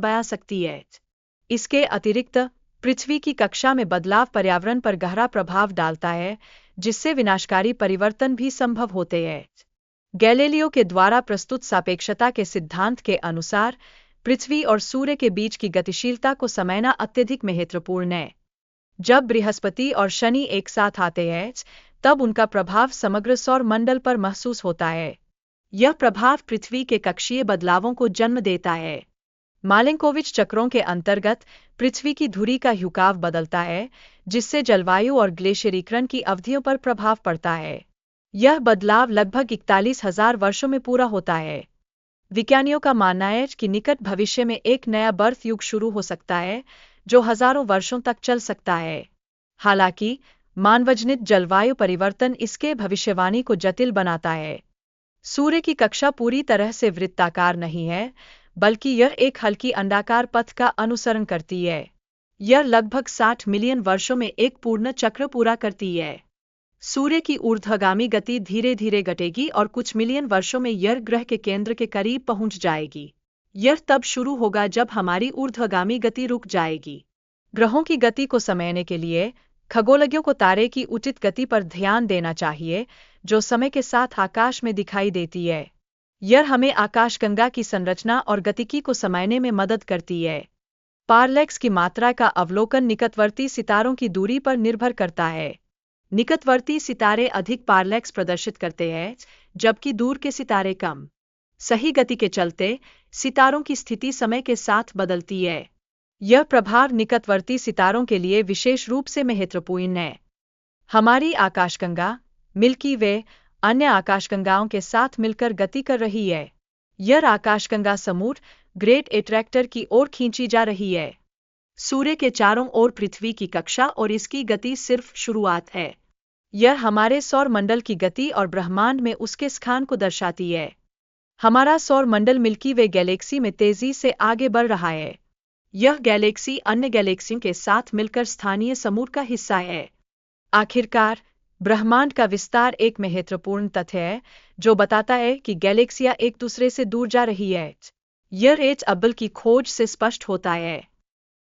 बया सकती है। इसके अतिरिक्त पृथ्वी की कक्षा में बदलाव पर्यावरण पर गहरा प्रभाव डालता है, जिससे विनाशकारी परिवर्तन भी संभव होते हैं। गैलीलियो के द्वारा प्रस्तुत सापेक्षता के सिद्धांत के अनुसार पृथ्वी और सूर्य के बीच की गतिशीलता को समझना अत्यधिक महत्वपूर्ण है। जब बृहस्पति और शनि एक साथ आते हैं, तब उनका प्रभाव समग्र सौर मंडल पर महसूस होता है। यह प्रभाव पृथ्वी के कक्षीय बदलावों को जन्म देता है। मालेंकोविच चक्रों के अंतर्गत पृथ्वी की धुरी का झुकाव बदलता है, जिससे जलवायु और ग्लेशियरीकरण की अवधियों पर प्रभाव पड़ता है। यह बदलाव लगभग 41,000 वर्षों में पूरा होता है। विज्ञानियों का मानना है कि निकट भविष्य में एक नया बर्फ युग शुरू हो सकता है, जो हजारों वर्षों तक चल सकता है। हालांकि मानवजनित जलवायु परिवर्तन इसके भविष्यवाणी को जटिल बनाता है। सूर्य की कक्षा पूरी तरह से वृत्ताकार नहीं है, बल्कि यह एक हल्की अंडाकार पथ का अनुसरण करती है। यह लगभग 60 मिलियन वर्षों में एक पूर्ण चक्र पूरा करती है। सूर्य की ऊर्ध्वगामी गति धीरे धीरे घटेगी और कुछ मिलियन वर्षों में यह ग्रह के केंद्र के करीब पहुंच जाएगी। यह तब शुरू होगा जब हमारी ऊर्ध्वगामी गति रुक जाएगी। ग्रहों की गति को समझने के लिए खगोलज्ञों को तारे की उचित गति पर ध्यान देना चाहिए, जो समय के साथ आकाश में दिखाई देती है। यह हमें आकाशगंगा की संरचना और गतिकी को समझने में मदद करती है। पारलैक्स की मात्रा का अवलोकन निकटवर्ती सितारों की दूरी पर निर्भर करता है। निकटवर्ती सितारे अधिक पारलैक्स प्रदर्शित करते हैं, जबकि दूर के सितारे कम। सही गति के चलते सितारों की स्थिति समय के साथ बदलती है। यह प्रभाव निकटवर्ती सितारों के लिए विशेष रूप से महत्वपूर्ण है। हमारी आकाशगंगा मिल्की वे अन्य आकाशगंगाओं के साथ मिलकर गति कर रही है। यह आकाशगंगा समूह ग्रेट अट्रैक्टर की ओर खींची जा रही है। सूर्य के चारों ओर पृथ्वी की कक्षा और इसकी गति सिर्फ शुरुआत है। यह हमारे सौर मंडल की गति और ब्रह्मांड में उसके स्थान को दर्शाती है। हमारा सौर मंडल मिल्की वे गैलेक्सी में तेजी से आगे बढ़ रहा है। यह गैलेक्सी अन्य गैलेक्सियों के साथ मिलकर स्थानीय समूह का हिस्सा है। आखिरकार, ब्रह्मांड का विस्तार एक महत्वपूर्ण तथ्य है, जो बताता है कि गैलेक्सियां एक दूसरे से दूर जा रही है। यह एच अब्बल की खोज से स्पष्ट होता है।